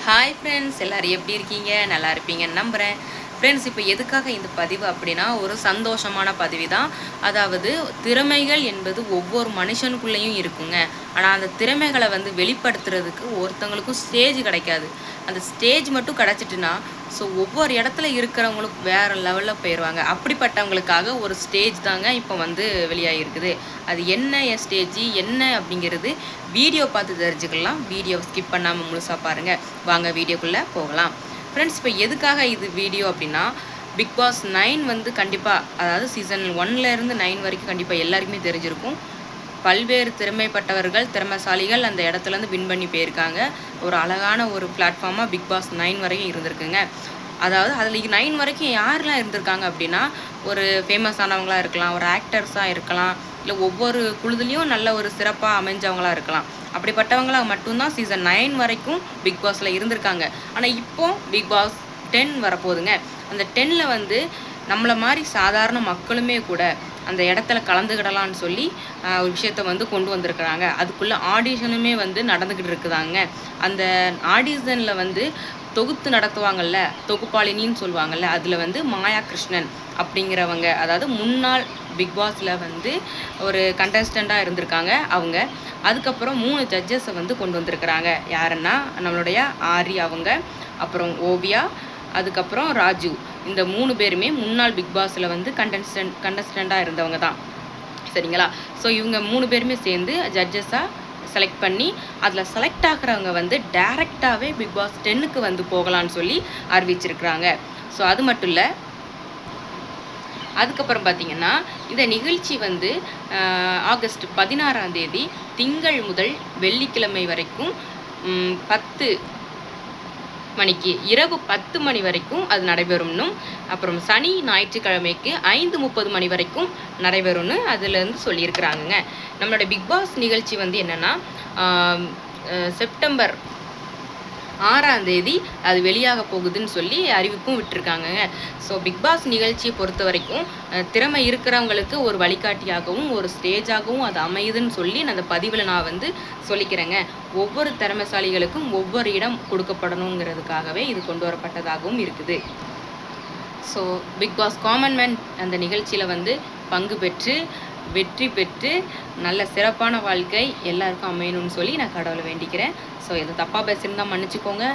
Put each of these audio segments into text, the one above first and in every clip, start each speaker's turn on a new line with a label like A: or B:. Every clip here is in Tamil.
A: ஹாய் ஃப்ரெண்ட்ஸ், எல்லோரும் எப்படி இருக்கீங்க? நல்லா இருப்பீங்கன்னு நம்புகிறேன். ஃப்ரெண்ட்ஸ், இப்போ எதுக்காக இந்த பதிவு அப்படின்னா, ஒரு சந்தோஷமான பதிவு தான். அதாவது திறமைகள் என்பது ஒவ்வொரு மனுஷனுக்குள்ளேயும் இருக்குங்க. ஆனால் அந்த திறமைகளை வெளிப்படுத்துறதுக்கு ஒருத்தவங்களுக்கும் ஸ்டேஜ் கிடைக்காது. அந்த ஸ்டேஜ் மட்டும் கிடச்சிட்டுனா ஒவ்வொரு இடத்துல இருக்கிறவங்களுக்கு வேறு லெவலில் போயிடுவாங்க. அப்படிப்பட்டவங்களுக்காக ஒரு ஸ்டேஜ் தாங்க இப்போ வெளியாகிருக்குது. அது என்ன ஸ்டேஜ் என்ன அப்படிங்கிறது வீடியோ பார்த்து தெரிஞ்சுக்கலாம். வீடியோ ஸ்கிப் பண்ணாமல் முழுசாக பாருங்கள். வாங்க வீடியோக்குள்ளே போகலாம். ஃப்ரெண்ட்ஸ், இப்போ எதுக்காக இது வீடியோ அப்படின்னா, பிக் பாஸ் 9 கண்டிப்பாக, அதாவது சீசன் 1லேருந்து 9 வரைக்கும் கண்டிப்பாக எல்லாருக்குமே தெரிஞ்சிருக்கும். பல்வேறு திறமைப்பட்டவர்கள், திறமைசாலிகள் அந்த இடத்துலேருந்து வின் பண்ணி போயிருக்காங்க. ஒரு அழகான ஒரு பிளாட்ஃபார்மாக பிக் பாஸ் 9 வரைக்கும் இருந்திருக்குங்க. அதாவது அதில் 9 வரைக்கும் யாரெலாம் இருந்திருக்காங்க அப்படின்னா, ஒரு ஃபேமஸானவங்களாக இருக்கலாம், ஒரு ஆக்டர்ஸாக இருக்கலாம், இல்லை ஒவ்வொரு குழுதுலேயும் நல்ல ஒரு சிறப்பாக அமைஞ்சவங்களாக இருக்கலாம். அப்படிப்பட்டவங்களாக மட்டும்தான் சீசன் 9 வரைக்கும் பிக் பாஸில் இருந்திருக்காங்க. ஆனால் இப்போ பிக் பாஸ் 10 வரப்போகுதுங்க. அந்த 10ல் நம்மளை மாதிரி சாதாரண மக்களுமே கூட அந்த இடத்துல கலந்துக்கிடலான்னு சொல்லி ஒரு விஷயத்த கொண்டு வந்திருக்கிறாங்க. அதுக்குள்ளே ஆடிஷனுமே நடந்துக்கிட்டு இருக்குதாங்க. அந்த ஆடிஷனில் தொகுத்து நடத்துவாங்கள்ல, தொகுப்பாளினின்னு சொல்லுவாங்கள்ல, அதில் மாயா கிருஷ்ணன் அப்படிங்கிறவங்க, அதாவது முன்னாள் பிக் பாஸில் ஒரு கண்டஸ்டண்ட்டாக இருந்திருக்காங்க அவங்க. அதுக்கப்புறம் 3 ஜட்ஜஸை கொண்டு வந்திருக்கிறாங்க. யாருன்னா நம்மளுடைய ஆரி அவங்க, அப்புறம் ஓவியா, அதுக்கப்புறம் ராஜு. இந்த 3 பேருமே முன்னாள் பிக் பாஸில் கண்டஸ்டண்ட்டாக இருந்தவங்க தான், சரிங்களா? ஸோ இவங்க 3 பேருமே சேர்ந்து ஜட்ஜஸாக செலக்ட் பண்ணி அதில் செலக்ட் ஆகிறவங்க டைரெக்டாகவே பிக் பாஸ் 10க்கு போகலான்னு சொல்லி அறிவிச்சிருக்கிறாங்க. ஸோ அது மட்டும் இல்லை, அதுக்கப்புறம் பார்த்திங்கன்னா இந்த நிகழ்ச்சி ஆகஸ்ட் 16ஆம் தேதி திங்கள் முதல் வெள்ளிக்கிழமை வரைக்கும் 10 மணிக்கு, இரவு 10 மணி வரைக்கும் அது நடைபெறும்னும், அப்புறம் சனி ஞாயிற்றுக்கிழமைக்கு 5:30 மணி வரைக்கும் நடைபெறும்னு அதுலேருந்து சொல்லியிருக்கிறாங்கங்க. நம்மளோட பிக் பாஸ் நிகழ்ச்சி என்னென்னா செப்டம்பர் 6ஆம் தேதி அது வெளியாக போகுதுன்னு சொல்லி அறிவிப்பும் விட்டுருக்காங்கங்க. ஸோ பிக் பாஸ் நிகழ்ச்சியை பொறுத்த வரைக்கும் திறமை இருக்கிறவங்களுக்கு ஒரு வழிகாட்டியாகவும் ஒரு ஸ்டேஜாகவும் அது அமையுதுன்னு சொல்லி அந்த பதிவில் நான் சொல்லிக்கிறேங்க. ஒவ்வொரு திறமைசாலிகளுக்கும் ஒவ்வொரு இடம் கொடுக்கப்படணுங்கிறதுக்காகவே இது கொண்டு வரப்பட்டதாகவும் இருக்குது. So big boss common man அந்த நிகழ்ச்சியில் பங்கு பெற்று வெற்றி பெற்று நல்ல சிறப்பான வாழ்க்கை எல்லாருக்கும் அமையணும்னு சொல்லி நான் கடவுளை வேண்டிக்கிறேன். ஸோ எது தப்பாக பேசியிருந்தால் மன்னிச்சிக்கோங்க.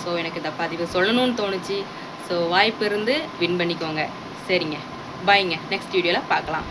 A: ஸோ எனக்கு இந்த பதிவு சொல்லணும்னு தோணுச்சு. ஸோ வாய்ப்பு இருந்து வின் பண்ணிக்கோங்க. சரிங்க, பாய்ங்க. நெக்ஸ்ட் வீடியோவில் பார்க்கலாம்.